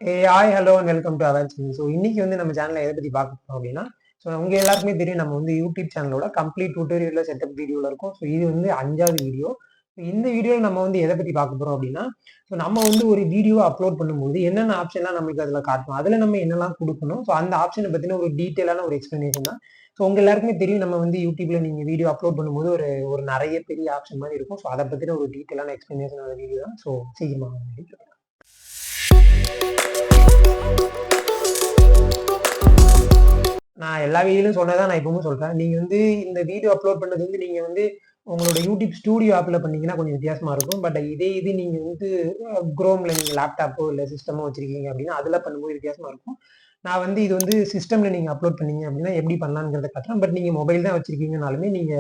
Hi hello and welcome to our channel. So இன்னைக்கு வந்து நம்ம சேனலில் எதை பற்றி பார்க்க போகிறோம் அப்படின்னா, ஸோ உங்கள் எல்லாருக்குமே தெரியும் நம்ம வந்து யூடியூப் சேனலோட கம்ப்ளீட் டியூட்டோரியல் செட்டப் வீடியோவில் இருக்கும். ஸோ இது வந்து 5வது வீடியோ. ஸோ இந்த வீடியோவில் நம்ம வந்து எதை பற்றி பார்க்க போகிறோம் அப்படின்னா, ஸோ நம்ம வந்து ஒரு வீடியோ அப்லோட் பண்ணும்போது என்னென்ன ஆப்ஷன்லாம் நம்மளுக்கு அதில் காட்டும், அதில் நம்ம என்னெல்லாம் கொடுக்கணும், ஸோ அந்த ஆப்ஷனை பற்றின ஒரு டீட்டெயிலான ஒரு எக்ஸ்ப்ளனேஷன் தான். ஸோ உங்கள் எல்லாருக்குமே தெரியும் நம்ம வந்து யூடியூப்ல நீங்கள் வீடியோ அப்லோட் பண்ணும்போது ஒரு ஒரு நிறைய பெரிய ஆப்ஷன் மாதிரி இருக்கும். ஸோ அதை பற்றின ஒரு டீட்டெயிலான எக்ஸ்ப்ளனேஷன் வீடியோ தான். ஸோ சீக்கிரமாக நான் எல்லா வீடியோலையும் சொன்னதான் நான் இப்பவும் சொல்றேன். நீங்க வந்து இந்த வீடியோ அப்லோட் பண்ணது வந்து நீங்க வந்து உங்களோட யூடியூப் ஸ்டூடியோ ஆப்ல பண்ணீங்கன்னா கொஞ்சம் வித்தியாசமா இருக்கும். பட் இதே இது நீங்க வந்து குரோம்ல நீங்க லேப்டாப்போ இல்ல சிஸ்டமோ வச்சிருக்கீங்க அப்படின்னா அதுல பண்ணும்போது வித்தியாசமா இருக்கும். நான் வந்து இது வந்து சிஸ்டம்ல நீங்க அப்லோட் பண்ணீங்க அப்படின்னா எப்படி பண்ணலாங்கிறத காட்டுறேன். பட் நீங்க மொபைல் தான் வச்சிருக்கீங்கனாலுமே நீங்க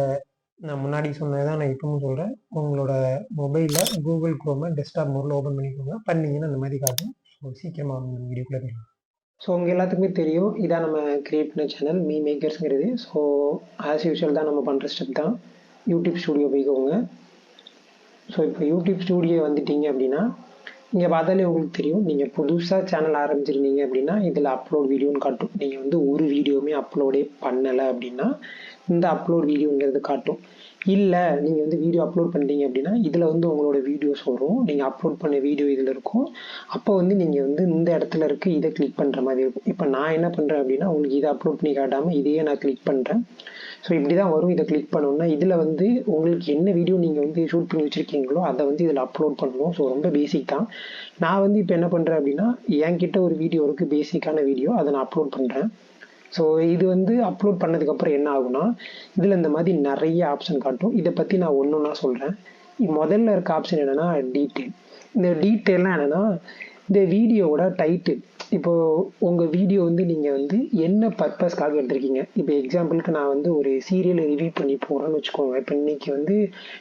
நான் முன்னாடி சொன்னதான் நான் இப்பவும் சொல்றேன். உங்களோட மொபைல்ல கூகுள் குரோம டெஸ்க்டாப் மோட்ல ஓபன் பண்ணிக்கோங்க. பண்ணீங்கன்னா இந்த மாதிரி காட்டும். சீக்கிரமா வீடியோக்குள்ள போயிடலாம். ஸோ உங்க எல்லாத்துக்குமே தெரியும் இதான் நம்ம கிரியேட் பண்ண சேனல் மீ மேக்கர்ஸ்ங்கிறது. ஸோ ஆஸ் யூஷுவல் தான் நம்ம பண்ணுற ஸ்டெப் தான். யூடியூப் ஸ்டூடியோ போய்க்கோங்க. ஸோ இப்போ யூடியூப் ஸ்டூடியோ வந்துட்டீங்க அப்படின்னா இங்கே பார்த்தாலே உங்களுக்கு தெரியும். நீங்கள் புதுசாக சேனல் ஆரம்பிச்சிருந்தீங்க அப்படின்னா இதில் அப்லோட் வீடியோன்னு காட்டும். நீங்கள் வந்து ஒரு வீடியோவுமே அப்லோடே பண்ணலை அப்படின்னா இந்த அப்லோட் வீடியோங்கிறது காட்டும். இல்லை நீங்கள் வந்து வீடியோ அப்லோட் பண்ணிட்டீங்க அப்படின்னா இதில் வந்து உங்களோட வீடியோஸ் வரும். நீங்கள் அப்லோட் பண்ண வீடியோ இதில் இருக்கும். அப்போ வந்து நீங்கள் வந்து இந்த இடத்துல இருக்க இதை கிளிக் பண்ணுற மாதிரி இருக்கும். இப்போ நான் என்ன பண்ணுறேன் அப்படின்னா உங்களுக்கு இதை அப்லோட் பண்ணி காட்டாமல் இதையே நான் கிளிக் பண்ணுறேன். ஸோ இப்படி தான் வரும். இதை கிளிக் பண்ணோம்னா இதில் வந்து உங்களுக்கு என்ன வீடியோ நீங்கள் வந்து ஷூட் பண்ணி வச்சுருக்கீங்களோ அதை வந்து இதில் அப்லோட் பண்ணணும். ஸோ ரொம்ப பேசிக் தான். நான் வந்து இப்போ என்ன பண்ணுறேன் அப்படின்னா என்கிட்ட ஒரு வீடியோ இருக்குது, பேசிக்கான வீடியோ, அதை நான் அப்லோட் பண்ணுறேன். ஸோ இது வந்து அப்லோட் பண்ணதுக்கப்புறம் என்ன ஆகும்னா இதில் இந்த மாதிரி நிறைய ஆப்ஷன் காட்டும். இதை பற்றி நான் ஒன்று ஒன்றா சொல்கிறேன். முதல்ல இருக்க ஆப்ஷன் என்னென்னா டீட்டெயில். இந்த டீட்டெயில்னால் என்னென்னா இந்த வீடியோவோட டைட்டில். இப்போது உங்கள் வீடியோ வந்து நீங்கள் வந்து என்ன பர்பஸ்க்காக எடுத்திருக்கீங்க. இப்போ எக்ஸாம்பிளுக்கு நான் வந்து ஒரு சீரியலை ரிவ்யூ பண்ணி போகிறேன்னு வச்சுக்கோங்க. இப்போ இன்னைக்கு வந்து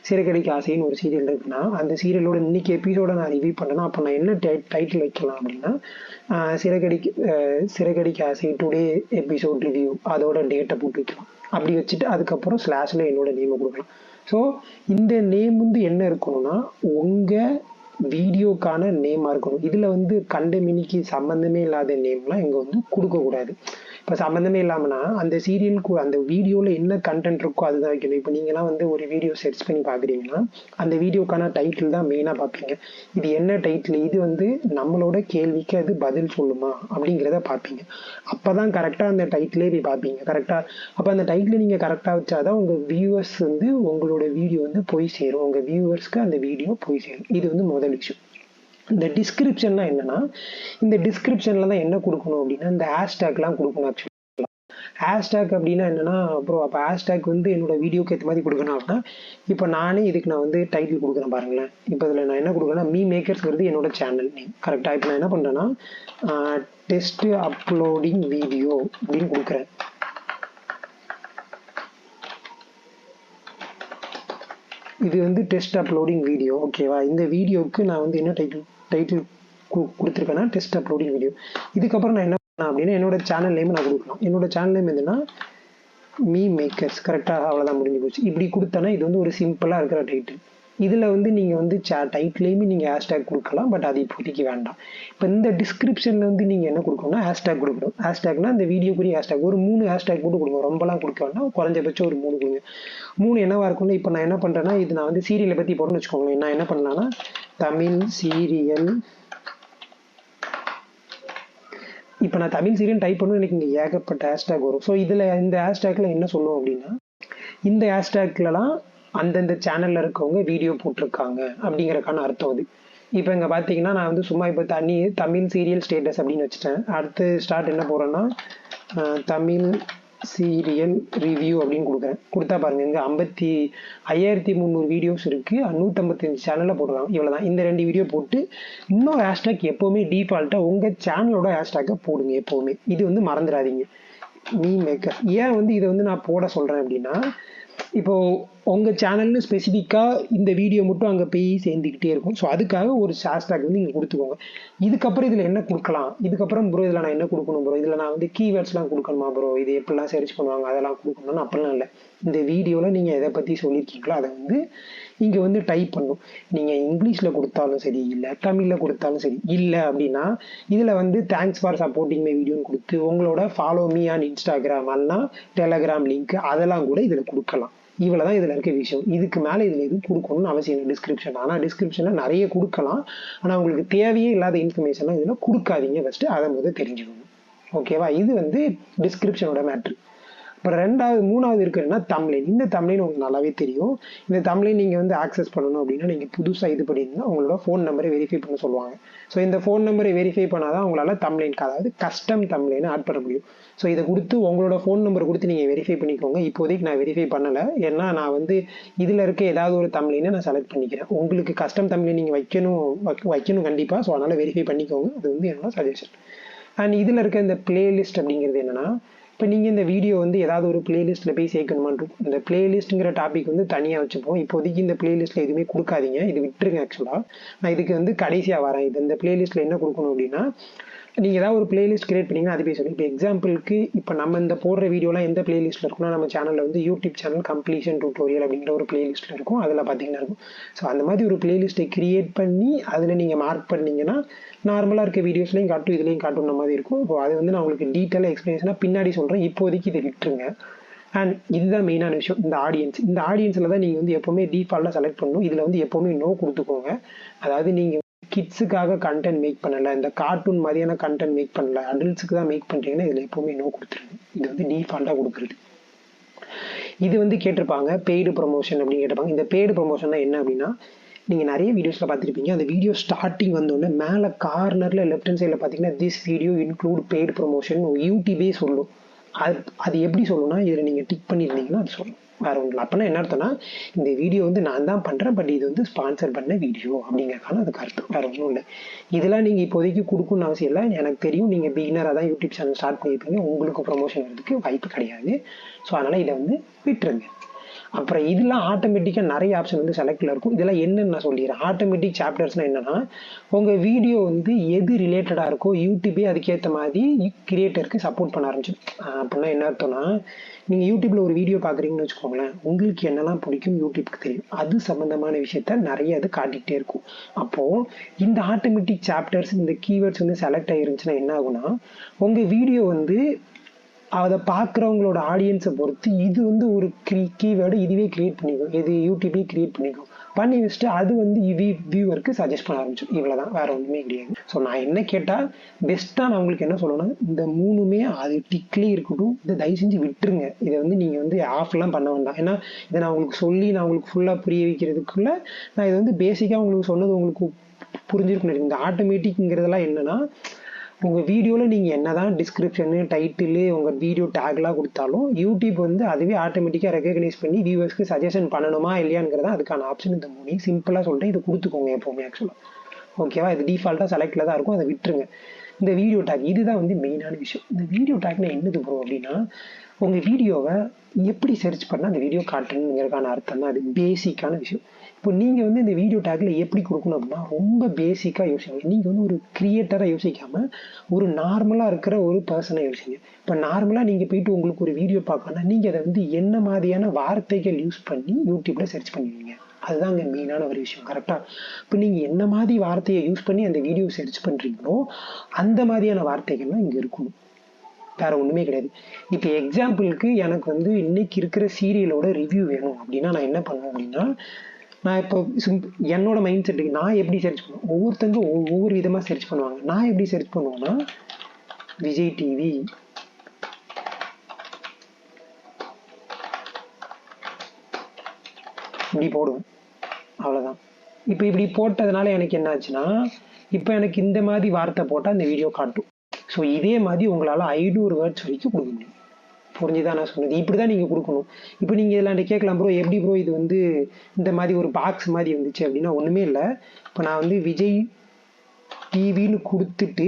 சிறகடிக்க ஆசைன்னு ஒரு சீரியல் இருக்குன்னா அந்த சீரியலோட இன்னைக்கு எபிசோட நான் ரிவ்யூ பண்ணேன்னா அப்போ நான் என்ன டைட்டில் வைக்கலாம் அப்படின்னா சிறகடிக்க ஆசை டுடே எபிசோட் ரிவ்யூ அதோட டேட்டை போட்டு வைக்கலாம். அப்படி வச்சுட்டு அதுக்கப்புறம் ஸ்லாஷில் என்னோட நேமை கொடுக்கலாம். ஸோ இந்த நேம் வந்து என்ன இருக்கணும்னா உங்கள் வீடியோக்கான நேமாக இருக்கணும். இதில் வந்து கண்டமினிக்கு சம்மந்தமே இல்லாத நேம்லாம் இங்கே வந்து கொடுக்கக்கூடாது. இப்போ சம்மந்தமே இல்லாமல்னா அந்த சீரியலுக்கு அந்த வீடியோவில் என்ன கண்டென்ட் இருக்கோ அதுதான் வைக்கணும். இப்போ நீங்களாம் வந்து ஒரு வீடியோ சர்ச் பண்ணி பார்க்குறீங்கன்னா அந்த வீடியோக்கான டைட்டில் தான் மெயினாக பார்ப்பீங்க. இது என்ன டைட்டில், இது வந்து நம்மளோட கேள்விக்கு அது பதில் சொல்லுமா அப்படிங்கிறத பார்ப்பீங்க. அப்போ தான் கரெக்டாக அந்த டைட்டிலே போய் பார்ப்பீங்க. கரெக்டாக அப்போ அந்த டைட்டில் நீங்கள் கரெக்டாக வச்சாதான் உங்கள் வியூவர்ஸ் வந்து உங்களோட வீடியோ வந்து போய் சேரும். உங்கள் வியூவர்ஸ்க்கு அந்த வீடியோ போய் சேரும். இது வந்து முதல் விஷயம். இந்த டிஸ்கிரிப்ஷன்லாம் என்னன்னா இந்த டிஸ்கிரிப்ஷன்ல தான் என்ன கொடுக்கணும் அப்படின்னா இந்த ஹேஷ்டேக்லாம் கொடுக்கணும். ஆக்சுவலி ஹேஷ்டேக் அப்படின்னா என்னன்னா அப்புறம் அப்போ ஹேஷ்டேக் வந்து என்னோட வீடியோக்கு ஏற்ற மாதிரி கொடுக்கணும் அப்படின்னா இப்போ நானே இதுக்கு நான் வந்து டைட்டில் கொடுக்குறேன் பாருங்களேன். இப்போ இதில் நான் என்ன கொடுக்குறேன்னா மீ மேக்கர்ஸ்ங்கிறது என்னோட சேனல் நேம். கரெக்டாக இப்போ நான் என்ன பண்ணுறேன்னா டெஸ்ட் அப்லோடிங் வீடியோ அப்படின்னு கொடுக்குறேன். இது வந்து டெஸ்ட் அப்லோடிங் வீடியோ. ஓகேவா? இந்த வீடியோவுக்கு நான் வந்து என்ன டைட்டில் கொடுத்துருக்கேன்னா டெஸ்ட் அப்லோடிங் வீடியோ. இதுக்கப்புறம் நான் என்ன பண்ணேன் அப்படின்னா என்னோட சேனல் நேம் நான் கொடுக்கலாம். என்னோட சேனல் நேம் எதுனா மீ மேக்கர்ஸ். கரெக்டாக அவ்வளோதான், முடிஞ்சு போச்சு. இப்படி கொடுத்தனா இது வந்து ஒரு சிம்பிளாக இருக்கிற டைட்டில். இதில் வந்து நீங்கள் வந்து டைட்டிலையுமே நீங்கள் ஹேஷ்டேக் கொடுக்கலாம். பட் அது இப்போதைக்கு வேண்டாம். இப்போ இந்த டிஸ்கிரிப்ஷனில் வந்து நீங்கள் என்ன கொடுக்கணும்னா ஹேஷ்டேக் கொடுக்கணும். ஹேஷ்டேக்னா இந்த வீடியோக்குரிய ஹேஷ்டேக் ஒரு 3 ஹேஷ்டேக் போட்டு கொடுங்க. ரொம்பலாம் கொடுக்க வேண்டாம், குறைஞ்சபட்சம் ஒரு 3 கொடுங்க. 3 என்னவா இருக்கும்னா இப்போ நான் என்ன பண்ணுறேன்னா இது நான் வந்து சீரியலை பற்றி போடணும்னு வச்சுக்கோங்களேன். நான் என்ன பண்ணலான்னா தமிழ் சீரியல். இப்போ நான் தமிழ் சீரியல் டைப் பண்ணணும், எனக்கு இங்கே ஏகப்பட்ட ஹேஷ்டேக் வரும். ஸோ இதில் இந்த ஹேஷ்டேக்கில் என்ன சொல்லுவோம் அப்படின்னா இந்த ஹேஷ்டேக்லலாம் அந்தந்த சேனலில் இருக்கவங்க வீடியோ போட்டிருக்காங்க அப்படிங்கிறக்கான அர்த்தம் அது. இப்போ இங்கே பார்த்தீங்கன்னா நான் வந்து சும்மா இப்போ தமிழ் சீரியல் ஸ்டேட்டஸ் அப்படின்னு வச்சுட்டேன். அடுத்து ஸ்டார்ட் என்ன போகிறேன்னா தமிழ் சீரியல் ரிவ்யூ அப்படின்னு கொடுக்குறேன். கொடுத்தா பாருங்கள் இங்கே 5300 வீடியோஸ் இருக்குது. 155 சேனலில் போடுறாங்க. இவ்வளோ தான். இந்த 2 வீடியோ போட்டு இன்னொரு ஹேஷ்டேக் எப்போவுமே டிஃபால்ட்டாக உங்கள் சேனலோட ஹேஷ்டேக்கை போடுங்க எப்போவுமே. இது வந்து மறந்துடாதீங்க. Me maker. ஏன் வந்து இதை வந்து நான் போட சொல்கிறேன் அப்படின்னா இப்போது உங்கள் சேனல்னு ஸ்பெசிஃபிக்காக இந்த வீடியோ மட்டும் அங்கே போய் சேர்ந்துக்கிட்டே இருக்கும். ஸோ அதுக்காக ஒரு ஹேஷ்டேக் வந்து இங்கே கொடுத்துக்கோங்க. இதுக்கப்புறம் இதில் என்ன கொடுக்கலாம், இதுக்கப்புறம் ப்ரோ இதில் நான் என்ன கொடுக்கணும் ப்ரோ, இதில் நான் வந்து கீவேர்ட்ஸ்லாம் கொடுக்கணுமா ப்ரோ, இது எப்படிலாம் சர்ச் பண்ணுவாங்க அதெல்லாம் கொடுக்கணும்னு அப்படிலாம் இல்லை. இந்த வீடியோவில் நீங்கள் எதை பற்றி சொல்லியிருக்கீங்களோ அதை வந்து இங்கே வந்து டைப் பண்ணும். நீங்கள் இங்கிலீஷில் கொடுத்தாலும் சரி, இல்லை தமிழில் கொடுத்தாலும் சரி, இல்லை அப்படின்னா இதில் வந்து தேங்க்ஸ் ஃபார் சப்போர்ட்டிங் மை வீடியோன்னு கொடுத்து உங்களோட ஃபாலோ மீ ஆன் இன்ஸ்டாகிராம் எல்லாம் டெலகிராம் லிங்க் அதெல்லாம் கூட இதில் கொடுக்கலாம். இவ்வளோ தான் இதில் இருக்க விஷயம். இதுக்கு மேலே இதில் எதுவும் கொடுக்கணும்னு அவசியம் இல்லை டிஸ்கிரிப்ஷன். ஆனால் டிஸ்கிரிப்ஷனில் நிறைய கொடுக்கலாம். ஆனால் உங்களுக்கு தேவையே இல்லாத இன்ஃபர்மேஷன்லாம் இதில் கொடுக்காதீங்க. ஃபஸ்ட்டு அதை முதல் தெரிஞ்சுக்கணும். ஓகேவா? இது வந்து டிஸ்கிரிப்ஷனோட மேட்ரு. அப்புறம் மூணாவது இருக்குன்னா தம்ப்லைன். இந்த தம்ப்லைன் உங்களுக்கு நல்லாவே தெரியும். இந்த தம்ப்லைன் நீங்கள் வந்து ஆக்சஸ் பண்ணணும் அப்படின்னா நீங்கள் புதுசாக இது பண்ணியிருந்தா உங்களோட ஃபோன் நம்பரை வெரிஃபை பண்ண சொல்லுவாங்க. ஸோ இந்த ஃபோன் நம்பரை வெரிஃபை பண்ணால் தான் உங்களால் தம்ப்லைனுக்கு, அதாவது கஸ்டம் தம்ப்லைனை ஆட் பண்ண முடியும். ஸோ இதை கொடுத்து உங்களோட ஃபோன் நம்பர் கொடுத்து நீங்கள் வெரிஃபை பண்ணிக்கோங்க. இப்போதைக்கு நான் வெரிஃபை பண்ணலை, ஏன்னா நான் வந்து இதில் இருக்க ஏதாவது ஒரு தம்ப்லைனை நான் செலக்ட் பண்ணிக்கிறேன். உங்களுக்கு கஸ்டம் தம்ப்லைன் நீங்கள் வைக்கணும் கண்டிப்பாக. ஸோ அதனால் வெரிஃபை பண்ணிக்கோங்க. அது வந்து என்னோட சஜஷன். அண்ட் இதில் இருக்க இந்த பிளேலிஸ்ட் அப்படிங்கிறது என்னென்னா, இப்போ நீங்கள் இந்த வீடியோ வந்து ஏதாவது ஒரு பிளேலிஸ்ட்டில் போய் சேர்க்கணுமான்னு இருக்கும். இந்த பிளேலிஸ்ட்டுங்கிற டாபிக் வந்து தனியாக வச்சுப்போம். இப்போதைக்கு இந்த பிளேலிஸ்ட்டில் எதுவுமே கொடுக்காதீங்க, இது விட்டுருங்க. ஆக்சுவலாக நான் இதுக்கு வந்து கடைசியாக வரேன். இந்த பிளேலிஸ்ட்டில் என்ன கொடுக்கணும் அப்படின்னா, நீங்கள் ஏதாவது ஒரு பிளேலிஸ்ட் கிரியேட் பண்ணிங்கன்னா அது போய் சொல்லி. இப்போ எக்ஸாம்பிளுக்கு இப்போ நம்ம இந்த போடுற வீடியோலாம் எந்த பிளேலிஸ்ட்டில் இருக்குன்னா, நம்ம சேனலில் வந்து யூடியூப் சேனல் கம்ப்ளீஷன் டியூட்டோரியல் அப்படிங்கிற ஒரு பிளேலிஸ்ட்டில் இருக்கும். அதில் பார்த்தீங்கன்னா இருக்கும். ஸோ அந்த மாதிரி ஒரு பிளேலிஸ்ட்டை கிரியேட் பண்ணி அதில் நீங்கள் மார்க் பண்ணிங்கன்னா நார்மலாக இருக்க வீடியோஸ்லையும் காட்டும், இதுலேயும் காட்டுன்ற மாதிரி இருக்கும். ஸோ அது வந்து நான் உங்களுக்கு டீட்டெயிலாக எக்ஸ்பிளேஷனாக பின்னாடி சொல்கிறேன். இப்போதைக்கு இதை விட்டுருங்க. அண்ட் இதுதான் மெயினான விஷயம், இந்த ஆடியன்ஸில் தான் நீங்கள் வந்து எப்போவுமே டிஃபால்ட்டாக செலக்ட் பண்ணணும். இதில் வந்து எப்போவுமே நோ கொடுத்துக்கோங்க. அதாவது நீங்கள் கிட்ஸுக்காக கண்டென்ட் மேக் பண்ணலை, இந்த கார்ட்டூன் மாதிரியான கண்டென்ட் மேக் பண்ணல, அடல்ட்ஸுக்கு தான் மேக் பண்ணுறீங்கன்னா இதில் எப்போவுமே நோ கொடுத்துருங்க. இது வந்து டிஃபால்ட்டாக கொடுக்குறது. இது வந்து கேட்டிருப்பாங்க பெய்டு ப்ரொமோஷன் அப்படின்னு கேட்டிருப்பாங்க. இந்த பெய்டு ப்ரொமோஷன் என்ன அப்படின்னா, நீங்கள் நிறைய வீடியோஸில் பார்த்துருப்பீங்க. அந்த வீடியோ ஸ்டார்டிங் வந்தோடனே மேலே கார்னரில் லெஃப்ட் ஹேண்ட் சைடில் பார்த்தீங்கன்னா this video include paid promotion யூடியூபே சொல்லும். அது எப்படி சொல்லணும்னா, இதில் நீங்கள் டிக் பண்ணியிருந்தீங்கன்னா அது சொல்லும். வேற ஒன்றும் இல்லை. அப்படின்னா என்ன அர்த்தம்னா, இந்த வீடியோ வந்து நான் தான் பண்ணுறேன், பட் இது வந்து ஸ்பான்சர் பண்ண வீடியோ அப்படிங்கிறதுக்கான அதுக்கு அர்த்தம். வேற ஒன்றும் இல்லை. இதெல்லாம் நீங்கள் இப்போதைக்கு கொடுக்கணும்னு அவசியம் இல்லை. எனக்கு தெரியும் நீங்கள் பிகினராக தான் யூடியூப் சேனல் ஸ்டார்ட் பண்ணியிருப்பீங்க, உங்களுக்கு ப்ரொமோஷன் வரதுக்கு வாய்ப்பு கிடையாது. ஸோ அதனால் இதை வந்து விட்டுருங்க. அப்புறம் இதெல்லாம் ஆட்டோமேட்டிக்காக நிறைய ஆப்ஷன் வந்து செலக்டில் இருக்கும். இதெல்லாம் என்னன்னு நான் சொல்லிடுறேன். ஆட்டோமேட்டிக் சாப்டர்ஸ்னால் என்னென்னா, உங்கள் வீடியோ வந்து எது ரிலேட்டடாக இருக்கோ யூடியூபே அதுக்கேற்ற மாதிரி கிரியேட்டருக்கு சப்போர்ட் பண்ண ஆரம்பிச்சு. அப்படின்னா என்ன அர்த்தம்னா, நீங்கள் யூடியூப்பில் ஒரு வீடியோ பார்க்குறீங்கன்னு வச்சுக்கோங்களேன், உங்களுக்கு என்னெல்லாம் பிடிக்கும் யூடியூப்க்கு தெரியும். அது சம்மந்தமான விஷயத்த நிறைய அது காட்டிகிட்டே இருக்கும். அப்போது இந்த ஆட்டோமேட்டிக் சாப்டர்ஸ், இந்த கீவேர்ட்ஸ் வந்து செலக்ட் ஆகிருந்துச்சுன்னா என்ன ஆகுனா, உங்கள் வீடியோ வந்து அதை பார்க்குறவங்களோட ஆடியன்ஸை பொறுத்து இது வந்து ஒரு கீவேர்டு இதுவே கிரியேட் பண்ணிக்கும். இது யூடியூபே கிரியேட் பண்ணிக்கும். பண்ணி வச்சுட்டு அது வந்து வியூவருக்கு சஜஸ்ட் பண்ண ஆரம்பிச்சிடும். இவ்வளோதான், வேற ஒன்றுமே கிடையாது. ஸோ நான் என்ன கேட்டால் பெஸ்ட்டாக நான் உங்களுக்கு என்ன சொல்லணும்னா, இந்த மூணுமே அது டிக்லேயே இருக்கட்டும். இதை தயவு செஞ்சு விட்டுருங்க. இதை வந்து நீங்கள் வந்து ஆஃப்லாம் பண்ண வேண்டாம். ஏன்னா இதை நான் உங்களுக்கு சொல்லி நான் உங்களுக்கு ஃபுல்லாக புரிய வைக்கிறதுக்குள்ள நான் இதை வந்து பேசிக்காக உங்களுக்கு சொன்னது உங்களுக்கு புரிஞ்சிருக்கணும். இந்த ஆட்டோமேட்டிக்ங்கிறதெல்லாம் என்னன்னா, உங்கள் வீடியோவில் நீங்கள் என்ன தான் டிஸ்கிரிப்ஷனு, டைட்டிலு, உங்கள் வீடியோ டேக்லாம் கொடுத்தாலும் யூடியூப் வந்து அதுவே ஆட்டோமேட்டிக்காக ரெகக்னைஸ் பண்ணி வியூவர்ஸ்க்கு சஜஷன் பண்ணணுமா இல்லையாங்கிறத அதுக்கான ஆப்ஷன் இந்த மூணு சிம்பிளாக சொல்கிறேன். இதை கொடுத்துக்கோங்க எப்போவுமே. ஆக்சுவலாக ஓகேவா? இது டிஃபால்ட்டாக செலக்டில் தான் இருக்கும், அதை விட்டுருங்க. இந்த வீடியோ டேக் இதுதான் வந்து மெயினான விஷயம். இந்த வீடியோ டேக்னா என்னது ப்ரோ அப்படின்னா, உங்கள் வீடியோவை எப்படி சர்ச் பண்ணால் அந்த வீடியோ காட்டணுங்கிறதுக்கான அர்த்தம் தான். அது பேசிக்கான விஷயம். இப்போ நீங்கள் வந்து இந்த வீடியோ டேக்கில் எப்படி கொடுக்கணும் அப்படின்னா, ரொம்ப பேசிக்காக யோசிங்க. நீங்கள் வந்து ஒரு கிரியேட்டராக யோசிக்காமல் ஒரு நார்மலாக இருக்கிற ஒரு பர்சனை யோசிங்க. இப்போ நார்மலாக நீங்கள் போயிட்டு உங்களுக்கு ஒரு வீடியோ பார்க்கணும்னா நீங்கள் அதை வந்து என்ன மாதிரியான வார்த்தைகள் யூஸ் பண்ணி யூடியூப்பில் சர்ச் பண்ணுவீங்க. அதுதான் அங்கே மெயினான ஒரு விஷயம். கரெக்டாக இப்போ நீங்கள் என்ன மாதிரி வார்த்தையை யூஸ் பண்ணி அந்த வீடியோ சர்ச் பண்ணுறீங்களோ அந்த மாதிரியான வார்த்தைகள்லாம் இங்கே இருக்கணும். வேற ஒன்றுமே கிடையாது. இப்போ எக்ஸாம்பிளுக்கு எனக்கு வந்து இன்னைக்கு இருக்கிற சீரியலோட ரிவ்யூ வேணும் அப்படின்னா நான் என்ன பண்ணுவேன் அப்படின்னா, நான் இப்போ என்னோட மைண்ட் செட்டுக்கு நான் எப்படி சர்ச் பண்ணுவேன், ஒவ்வொருத்தங்க ஒவ்வொரு விதமாக சர்ச் பண்ணுவாங்க. நான் எப்படி சர்ச் பண்ணுவேன்னா, விஜய் டிவி இப்படி போடுவேன். அவ்வளோதான். இப்போ இப்படி போட்டதுனால எனக்கு என்ன ஆச்சுன்னா, இப்போ எனக்கு இந்த மாதிரி வார்த்தை போட்டால் அந்த வீடியோ காட்டும். ஸோ இதே மாதிரி உங்களால் 500 வேர்ட்ஸ் வரைக்கும் கொடுக்க முடியும். புரிஞ்சுதான் நான் சொன்னது? இப்படி தான் நீங்கள் கொடுக்கணும். இப்போ நீங்கள் இதில் கேட்கலாம் ப்ரோ, எப்படி ப்ரோ இது வந்து இந்த மாதிரி ஒரு பாக்ஸ் மாதிரி வந்துச்சு அப்படின்னா, ஒன்றுமே இல்லை. இப்போ நான் வந்து விஜய் டிவின்னு கொடுத்துட்டு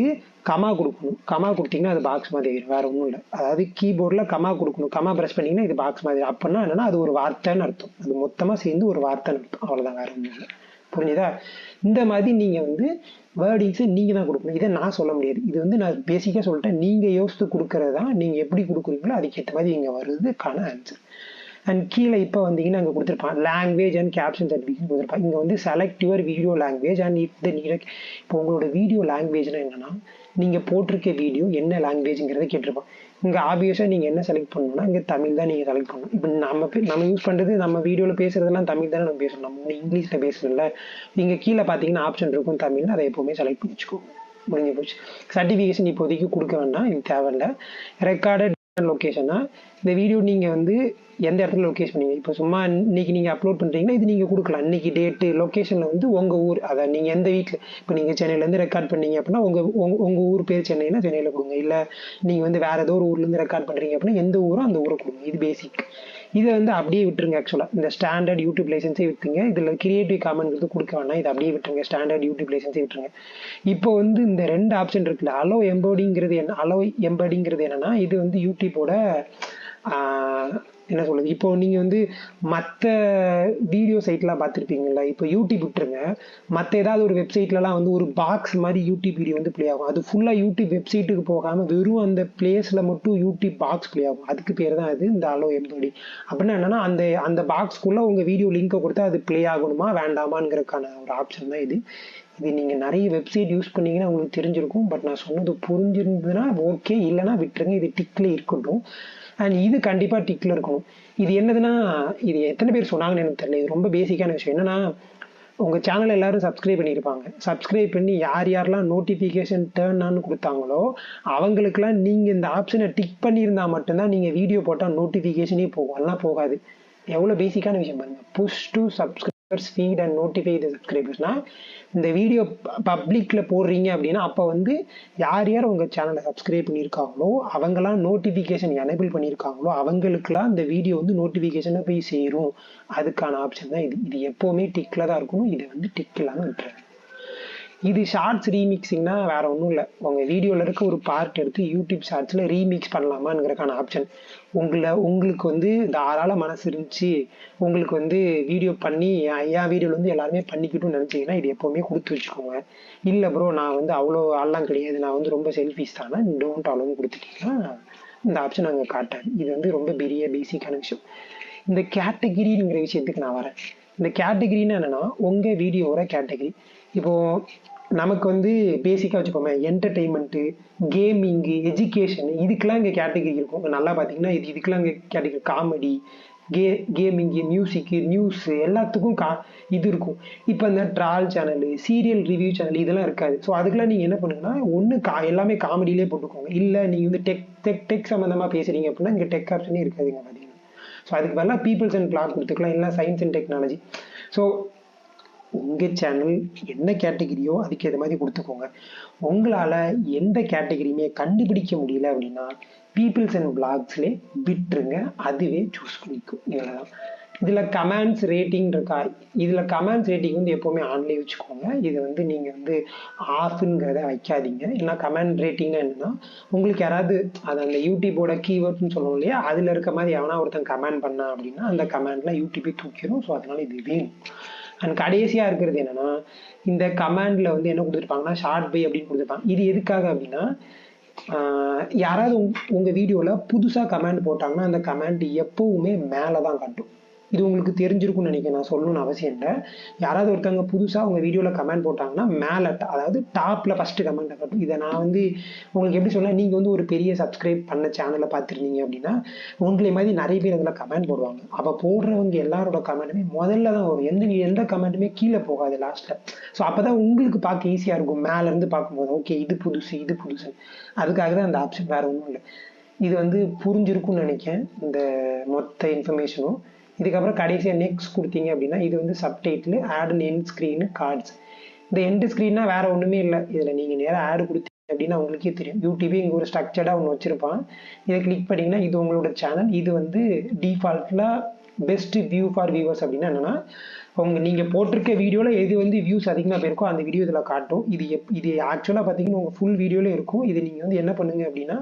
கமா கொடுக்கணும். கமா கொடுத்தீங்கன்னா அது பாக்ஸ் மாதிரி ஆயிடும், வேற ஒன்றும் இல்லை. அதாவது கீபோர்டில் கமா கொடுக்கணும், கமா ப்ரெஸ் பண்ணிங்கன்னா இது பாக்ஸ் மாதிரி. அப்படின்னா என்னன்னா அது ஒரு வார்த்தைன்னு அர்த்தம், அது மொத்தமாக சேர்ந்து ஒரு வார்த்தைன்னு அர்த்தம், அவ்வளோதான், வேற ஒன்றும் இல்லை. புரிஞ்சுதா? இந்த மாதிரி நீங்கள் வந்து வேர்டிங்ஸை நீங்கள் தான் கொடுக்கணும். இதை நான் சொல்ல முடியாது. இது வந்து நான் பேசிக்காக சொல்லிட்டேன், நீங்கள் யோசித்து கொடுக்கறது தான். நீங்கள் எப்படி கொடுக்குறீங்களோ அதுக்கேற்ற மாதிரி இங்கே வருதுக்கான ஆன்சர். அண்ட் கீழே இப்போ வந்தீங்கன்னா அங்கே கொடுத்துருப்பான் லாங்குவேஜ் அண்ட் கேப்ஷன் சர்டிஃபிகேட் கொடுத்துருப்பான். இங்கே வந்து select your video language and if the need. இப்போ உங்களோட வீடியோ லாங்குவேஜ்னா என்னன்னா நீங்கள் போட்டிருக்க வீடியோ என்ன லாங்குவேஜுங்கிறத கேட்டிருப்பான். இங்கே ஆப்வியஸாக நீங்கள் என்ன செலக்ட் பண்ணணும்னா இங்கே தமிழ் தான் நீங்கள் செலக்ட் பண்ணணும். இப்போ நம்ம யூஸ் பண்ணுறது, நம்ம வீடியோவில் பேசுறதெல்லாம் தமிழ் தானே நம்ம பேசணும், நம்ம இங்கிலீஷில் பேசணும்ல. இங்கே கீழே பார்த்தீங்கன்னா ஆப்ஷன் இருக்கும் தமிழ், அதை எப்போவுமே செலக்ட் பண்ணி வச்சுக்கோங்க. முடிஞ்சு போச்சு. சர்டிஃபிகேஷன் இப்போதைக்கு கொடுக்க வேண்டாம், இது தேவையில்லை. ரெக்கார்டட் லொக்கேஷனா இந்த வீடியோ நீங்கள் வந்து எந்த இடத்துல லொக்கேஷன் பண்ணீங்க. இப்போ சும்மா இன்னைக்கு நீங்கள் அப்லோட் பண்ணுறீங்கன்னா இது நீங்கள் கொடுக்கலாம். இன்னைக்கு டேட்டு லொக்கேஷனில் வந்து உங்கள் ஊர், அதை நீங்கள் எந்த வீட்டில், இப்போ நீங்கள் சென்னையிலேருந்து ரெக்கார்ட் பண்ணீங்க அப்படின்னா உங்கள் ஊர் பேர் சென்னைனா சென்னையில் கொடுங்க. இல்லை நீங்கள் வந்து வேறு ஏதோ ஒரு ஊர்லேருந்து ரெக்கார்ட் பண்ணுறீங்க அப்படின்னா எந்த ஊரோ அந்த ஊரை கொடுங்க. இது பேசிக். இதை வந்து அப்படியே விட்டுருங்க. ஆக்சுவலாக இந்த ஸ்டாண்டர்ட் யூடியூப் லைசன்ஸே விட்டுருங்க. இதில் கிரியேட்டிவ் காமன்ஸ் கொடுக்க வேணாம், இதை அப்படியே விட்டுருங்க. ஸ்டாண்டர்ட் யூடியூப் லைசன்ஸே விட்டுருங்க. இப்போ வந்து இந்த 2 ஆப்ஷன் இருக்குல்ல, அலோ எம்போர்டிங்கிறது என்ன, அலோ எம்பர்டிங்கிறது என்னன்னா இது வந்து யூடியூப்போட என்ன சொல்றது, இப்போ நீங்கள் வந்து மற்ற வீடியோ சைட்லாம் பார்த்துருப்பீங்கல்ல, இப்போ யூடியூப் விட்டுருங்க, மற்ற ஏதாவது ஒரு வெப்சைட்லலாம் வந்து ஒரு பாக்ஸ் மாதிரி யூடியூப் வீடியோ வந்து ப்ளே ஆகும். அது ஃபுல்லாக யூடியூப் வெப்சைட்டுக்கு போகாமல் வெறும் அந்த பிளேஸில் மட்டும் யூடியூப் பாக்ஸ் ப்ளே ஆகும். அதுக்கு பேர் தான் அது இந்த அலோ எம்போர்டி. அப்படின்னா என்னன்னா அந்த பாக்ஸ்க்குள்ளே உங்கள் வீடியோ லிங்கை கொடுத்தா அது ப்ளே ஆகணுமா வேண்டாமாங்கிறதுக்கான ஒரு ஆப்ஷன் தான் இது. இது நீங்கள் நிறைய வெப்சைட் யூஸ் பண்ணீங்கன்னா உங்களுக்கு தெரிஞ்சிருக்கும். பட் நான் சொன்னது புரிஞ்சிருந்ததுன்னா ஓகே, இல்லைன்னா விட்டுருங்க. இது டிக்கில் இருக்கட்டும். அண்ட் இது கண்டிப்பாக டிக்கில் இருக்கணும். இது என்னதுன்னா, இது எத்தனை பேர் சொன்னாங்கன்னு எனக்கு தெரியல. இது ரொம்ப பேசிக்கான விஷயம். என்னன்னா உங்கள் சேனல் எல்லாரும் சப்ஸ்கிரைப் பண்ணியிருப்பாங்க. சப்ஸ்கிரைப் பண்ணி யாரெல்லாம் நோட்டிஃபிகேஷன் டேர்ன் ஆன் கொடுத்தாங்களோ அவங்களுக்குலாம் நீங்கள் இந்த ஆப்ஷனை டிக் பண்ணியிருந்தா மட்டும்தான் நீங்கள் வீடியோ போட்டால் நோட்டிஃபிகேஷனே போகும், எல்லாம் போகாது. எவ்வளோ பேசிக்கான விஷயம் பாருங்க. Push to subscribers feed and notify the சப்ஸ்கிரைபர்ஸ்னா இந்த வீடியோ பப்ளிக்ல போடுறீங்க அப்படின்னா அப்போ வந்து யார் யார் உங்கள் சேனலை சப்ஸ்கிரைப் பண்ணியிருக்காங்களோ அவங்களாம் நோட்டிஃபிகேஷன் எனேபிள் பண்ணியிருக்காங்களோ அவங்களுக்குலாம் இந்த வீடியோ வந்து நோட்டிஃபிகேஷனை போய் சேரும். அதுக்கான ஆப்ஷன் தான் இது. இது எப்போவுமே டிக்கில் தான் இருக்கணும். இதை வந்து டிக் இல்லாமல் விட்டுறாங்க. இது ஷார்ட்ஸ் ரீமிக்ஸிங்னா வேற ஒன்றும் இல்லை. உங்கள் வீடியோவில் இருக்க ஒரு பார்ட் எடுத்து யூடியூப் ஷார்ட்ஸில் ரீமிக்ஸ் பண்ணலாமாங்கிறக்கான ஆப்ஷன். உங்களுக்கு வந்து தாராள மனசு இருந்துச்சு, உங்களுக்கு வந்து வீடியோ பண்ணி என் வீடியோவில் வந்து எல்லாருமே பண்ணிக்கிட்டும்னு நினச்சிங்கன்னா இது எப்போவுமே கொடுத்து வச்சுக்கோங்க. இல்லை ப்ரோ நான் வந்து அவ்வளோ ஆள்லாம் கிடையாது, நான் வந்து ரொம்ப செல்ஃபிஷ் தானே, டோன்ட் அலோன்னு கொடுத்துட்டீங்கன்னா இந்த ஆப்ஷன் அங்கே காட்டாது. இது வந்து ரொம்ப பெரிய பேசிக்கான விஷயம். இந்த கேட்டகிரிங்கிற விஷயத்துக்கு நான் வரேன். இந்த கேட்டகிரின்னு என்னன்னா உங்கள் வீடியோவோட கேட்டகிரி. இப்போது நமக்கு வந்து பேசிக்காக வச்சுக்கோமே என்டர்டெயின்மெண்ட்டு, கேமிங்கு, எஜுகேஷன், இதுக்கெல்லாம் இங்கே கேட்டகிரி இருக்கும். நல்லா பார்த்தீங்கன்னா இதுக்கெல்லாம் இங்கே கேட்டகிரி காமெடி, கேமிங்கு, மியூசிக்கு, நியூஸு எல்லாத்துக்கும் இது இருக்கும். இப்போ இந்த travel channel, serial review channel இதெல்லாம் இருக்காது. ஸோ அதுக்கெல்லாம் நீங்கள் என்ன பண்ணுங்கன்னா ஒன்று எல்லாமே காமெடியிலே போட்டுக்கோங்க. இல்லை நீங்கள் வந்து டெக் சம்மந்தமாக பேசுகிறீங்க அப்படின்னா இங்கே டெக் ஆப்ஷனே இருக்காதுங்க பார்த்தீங்கன்னா. ஸோ அதுக்கு பதிலாக பீப்புள்ஸ் அண்ட் பிளாக் கொடுத்துக்கலாம், இல்லை சயின்ஸ் அண்ட் டெக்னாலஜி. ஸோ உங்கள் சேனல் என்ன கேட்டகிரியோ அதுக்கேற்ற மாதிரி கொடுத்துக்கோங்க. உங்களால் எந்த கேட்டகிரியுமே கண்டுபிடிக்க முடியல அப்படின்னா பீப்புள்ஸ் அண்ட் பிளாக்ஸ்லே விட்டுருங்க, அதுவே சூஸ் பண்ணிக்கும். இவ்வளோதான். இதில் கமெண்ட்ஸ் ரேட்டிங் இருக்கா, இதில் கமெண்ட்ஸ் ரேட்டிங் வந்து எப்போவுமே ஆன்லேயே வச்சுக்கோங்க. இது வந்து நீங்கள் வந்து ஆஃப்ங்கிறத வைக்காதீங்க. ஏன்னா கமெண்ட் ரேட்டிங்னா என்னன்னா உங்களுக்கு யாராவது அது அந்த யூடியூபோட கீவேர்ட்ஸ்னு சொல்லுவோம் இல்லையா, அதில் இருக்க மாதிரி எவனா ஒருத்தன் கமெண்ட் பண்ணா அப்படின்னா அந்த கமெண்ட்லாம் யூடியூபே தூக்கிடும். ஸோ அதனால இது வேணும். அண்ட் கடைசியாக இருக்கிறது என்னன்னா இந்த கமெண்டில் வந்து என்ன கொடுத்துருப்பாங்கன்னா ஷார்ட் பை அப்படின்னு கொடுத்துருப்பாங்க. இது எதுக்காக அப்படின்னா யாராவது உங்கள் வீடியோவில் புதுசாக கமெண்ட் போட்டாங்கன்னா அந்த கமெண்ட் எப்போவுமே மேலே தான் காட்டும். இது உங்களுக்கு தெரிஞ்சிருக்கும்னு நினைக்கிறேன், நான் சொல்லணும்னு அவசியம் இல்லை. யாராவது ஒருத்தவங்க புதுசாக உங்கள் வீடியோவில் கமெண்ட் போட்டாங்கன்னா மேலே அதாவது டாப்பில் ஃபஸ்ட்டு கமெண்ட்டை காட்டும். இதை நான் வந்து உங்களுக்கு எப்படி சொல்ல, நீங்கள் வந்து ஒரு பெரிய சப்ஸ்கிரைப் பண்ண சேனலை பார்த்துருந்தீங்க அப்படின்னா உங்களை மாதிரி நிறைய பேர் அதில் கமெண்ட் போடுவாங்க. அப்போ போடுறவங்க எல்லாரோட கமெண்ட்டுமே முதல்ல தான் வரும், எந்த கமெண்ட்டுமே கீழே போகாது லாஸ்ட்டில். ஸோ அப்போ தான் உங்களுக்கு பார்க்க ஈஸியாக இருக்கும் மேலேருந்து பார்க்கும்போது. ஓகே இது புதுசு. அதுக்காக தான் அந்த ஆப்ஷன், வேறு ஒன்றும் இல்லை. இது வந்து புரிஞ்சிருக்கும்னு நினைக்கிறேன் இந்த மொத்த இன்ஃபர்மேஷனும். இதுக்கப்புறம் கடைசியாக நெக்ஸ்ட் கொடுத்தீங்க அப்படின்னா இது வந்து subtitle add and end screen cards. இந்த எண்ட் ஸ்க்ரீன்னா வேறு ஒன்றுமே இல்லை. இதில் நீங்கள் நேராக ஆடு கொடுத்தீங்க அப்படின்னா உங்களுக்கே தெரியும், யூடியூபே இங்கே ஒரு ஸ்ட்ரக்சர்டாக ஒன்று வச்சுருப்பான். இதை கிளிக் பண்ணிங்கன்னா இது உங்களோட சேனல். இது வந்து டிஃபால்ட்டில் பெஸ்ட் வியூ ஃபார் வியூவர்ஸ் அப்படின்னா என்னன்னா, நீங்கள் போட்டிருக்க வீடியோவில் எது வந்து வியூஸ் அதிகமாக போயிருக்கோ அந்த வீடியோ இதில் காட்டும். இது ஆக்சுவலாக பார்த்தீங்கன்னா உங்கள் ஃபுல் வீடியோவில் இருக்கும். இது நீங்கள் வந்து என்ன பண்ணுங்க அப்படின்னா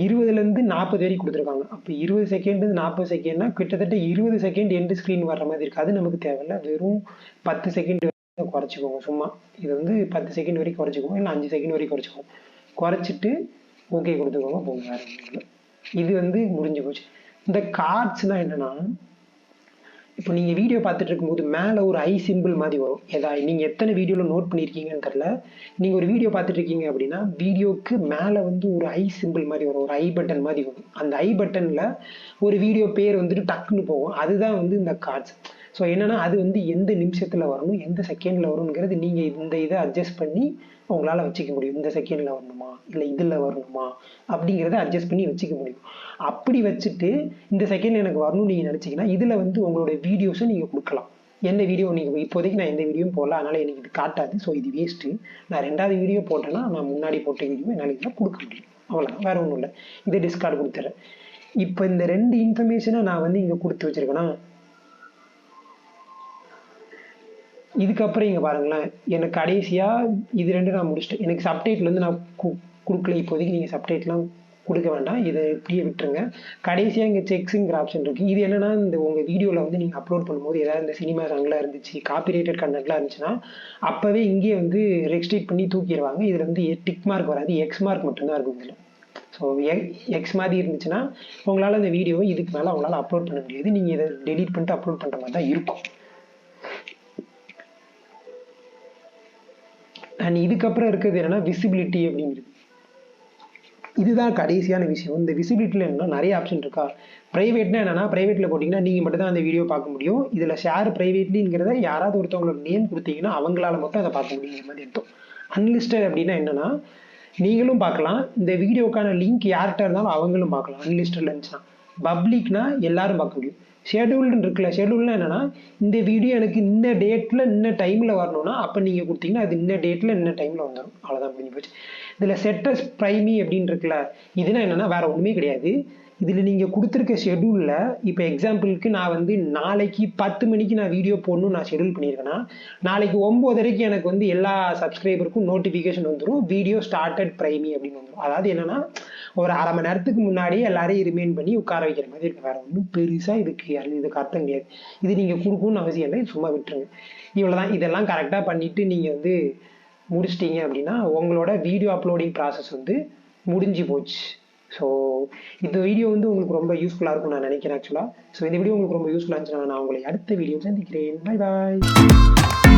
20லேருந்து 40 வரைக்கும் கொடுத்துருக்காங்க. அப்போ 20 செகண்ட்லேருந்து 40 செகண்ட்னா கிட்டத்தட்ட 20 செகண்ட் எண்டு ஸ்க்ரீன் வர்ற மாதிரி இருக்குது. அது நமக்கு தேவையில்லை. வெறும் 10 செகண்ட் வரைக்கும் குறைச்சிக்கோங்க. சும்மா இது வந்து 10 செகண்ட் வரைக்கும் குறைச்சிக்கோங்க, இல்லை 5 செகண்ட் வரைக்கும் குறைச்சிக்கோங்க. குறைச்சிட்டு ஓகே கொடுத்துக்கோங்க, போங்க. வேறு ஒன்றும் இல்லை. இது வந்து முடிஞ்சு போச்சு. இந்த கார்ட்ஸ்னால் என்னென்னா, இப்போ நீங்கள் வீடியோ பார்த்துட்டு இருக்கும்போது மேலே ஒரு ஐ சிம்பிள் மாதிரி வரும். நீங்கள் எத்தனை வீடியோவில் நோட் பண்ணியிருக்கீங்கன்னு தெரில. நீங்கள் ஒரு வீடியோ பார்த்துட்டு இருக்கீங்க அப்படின்னா வீடியோக்கு மேலே வந்து ஒரு ஐ சிம்பிள் மாதிரி வரும், ஒரு ஐ பட்டன் மாதிரி வரும். அந்த ஐ பட்டனில் ஒரு வீடியோ பேர் வந்துட்டு டக்குன்னு போகும். அதுதான் வந்து இந்த கார்ட்ஸ். ஸோ என்னென்னா அது வந்து எந்த நிமிஷத்தில் வரணும், எந்த செகண்டில் வரணுங்கிறது நீங்கள் இந்த இதை அட்ஜஸ்ட் பண்ணி உங்களால் வச்சுக்க முடியும். இந்த செகண்டில் வரணுமா இல்லை இதில் வரணுமா அப்படிங்கிறத அட்ஜஸ்ட் பண்ணி வச்சுக்க முடியும். அப்படி வச்சுட்டு இந்த செகண்ட் எனக்கு வரணும்னு நீங்கள் நினச்சிங்கன்னா இதில் வந்து உங்களோட வீடியோஸை நீங்கள் கொடுக்கலாம். எந்த வீடியோ நீங்கள் இப்போதைக்கு நான் எந்த வீடியோவும் போடல, அதனால் எனக்கு இது காட்டாது. ஸோ இது வேஸ்ட்டு. நான் 2வது வீடியோ போட்டேன்னா நான் முன்னாடி போட்ட வீடியோ என்னால் இதில் கொடுக்க முடியும். அவ்வளோதான், வேறு ஒன்றும் இல்லை. இதை டிஸ்கார்டு கொடுத்துட்றேன். இப்போ இந்த 2 இன்ஃபர்மேஷனை நான் வந்து இங்கே கொடுத்து வச்சுருக்கேன்னா, இதுக்கப்புறம் இங்கே பாருங்களேன், எனக்கு கடைசியாக இது 2 நான் முடிச்சிட்டேன். எனக்கு சப்டைட்டில் வந்து நான் கொடுக்கல. இப்போதைக்கு நீங்கள் சப்டைட்லாம் கொடுக்க வேண்டாம், இதை இப்படியே விட்டுருங்க. கடைசியாக இங்கே செக்ஸுங்கிற ஆப்ஷன் இருக்குது. இது என்னென்னா, இந்த உங்கள் வீடியோவில் வந்து நீங்கள் அப்லோட் பண்ணும்போது ஏதாவது இந்த சினிமா சாங்லாம் இருந்துச்சு, காப்பிரைட்டட் கண்டென்ட்லாம் இருந்துச்சுன்னா அப்போவே இங்கே வந்து ரெஸ்ட்ரிக்ட் பண்ணி தூக்கிடுவாங்க. இதில் வந்து டிக் மார்க் வராது, எக்ஸ் மார்க் மட்டும்தான் இருக்கும் இதில். ஸோ எக்ஸ் மாதிரி இருந்துச்சுன்னா உங்களால் அந்த வீடியோவை இதுக்கு மேலே அவங்களால அப்லோட் பண்ண முடியாது. நீங்கள் இதை டெலீட் பண்ணிட்டு அப்லோட் பண்ணுற மாதிரி தான் இருக்கும். அண்ட் இதுக்கப்புறம் இருக்கிறது என்னென்னா விசிபிலிட்டி அப்படிங்கிறது. இதுதான் கடைசியான விஷயம். இந்த விசிபிலிட்டியில் என்னன்னா நிறைய ஆப்ஷன் இருக்கா. ப்ரைவேட்னா என்னன்னா, ப்ரைவேட்டில் போட்டிங்கன்னா நீங்கள் மட்டும் தான் அந்த வீடியோ பார்க்க முடியும். இதில் ஷேர் ப்ரைவேட்லிங்கிறத யாராவது ஒருத்தவங்களோட நேம் கொடுத்தீங்கன்னா அவங்களால மட்டும் அதை பார்க்க முடியுங்கிற மாதிரி இருக்கும். அன்லிஸ்டட் அப்படின்னா என்னன்னா, நீங்களும் பார்க்கலாம், இந்த வீடியோக்கான லிங்க் யார்கிட்ட இருந்தாலும் அவங்களும் பார்க்கலாம். அன்லிஸ்டட்ல இருந்துச்சுன்னா. பப்ளிக்னா எல்லாரும் பார்க்க முடியும். ஷெடியூல்டு இருக்குல்ல, ஷெடியூல்னா என்னன்னா, இந்த வீடியோ எனக்கு இந்த டேட்டில் இந்த டைமில் வரணும்னா அப்போ நீங்கள் கொடுத்தீங்கன்னா அது இந்த டேட்டில் இந்த டைமில் வந்துடும். அவ்வளோதான், முடிஞ்சு போச்சு. இதில் செட்டஸ் ப்ரைமி அப்படின்னு இருக்குல்ல, இதுனா என்னென்னா வேறு ஒன்றுமே கிடையாது. இதில் நீங்கள் கொடுத்துருக்க ஷெடியூலில் இப்போ எக்ஸாம்பிளுக்கு நான் வந்து நாளைக்கு 10 மணிக்கு நான் வீடியோ போடணும்னு நான் ஷெடியூல் பண்ணியிருக்கேன்னா நாளைக்கு 9:30 எனக்கு வந்து எல்லா சப்ஸ்கிரைபருக்கும் நோட்டிஃபிகேஷன் வந்துடும், வீடியோ ஸ்டார்டட் ப்ரைமி அப்படின்னு வந்துடும். அதாவது என்னென்னா ஒரு அரை மணி நேரத்துக்கு முன்னாடியே எல்லாரையும் ரிமைண்ட் பண்ணி உட்கார வைக்கிற மாதிரி இருக்கு. வேறு ஒன்றும் பெருசாக இதுக்கு அர்த்தம் கிடையாது. இது நீங்கள் கொடுக்கணும்னு அவசியம் இல்லை, சும்மா விட்டுருங்க. இவ்வளோதான். இதெல்லாம் கரெக்டாக பண்ணிவிட்டு நீங்கள் வந்து முடிச்சிட்டிங்க அப்படின்னா உங்களோட வீடியோ அப்லோடிங் ப்ராசஸ் வந்து முடிஞ்சு போச்சு. ஸோ இந்த வீடியோ வந்து உங்களுக்கு ரொம்ப யூஸ்ஃபுல்லாக இருக்கும்னு நான் நினைக்கிறேன் ஆக்சுவலாக. ஸோ இந்த வீடியோ உங்களுக்கு ரொம்ப யூஸ்ஃபுல்லாக இருந்துச்சுன்னா நான் உங்களை அடுத்த வீடியோ சந்திக்கிறேன். Bye bye.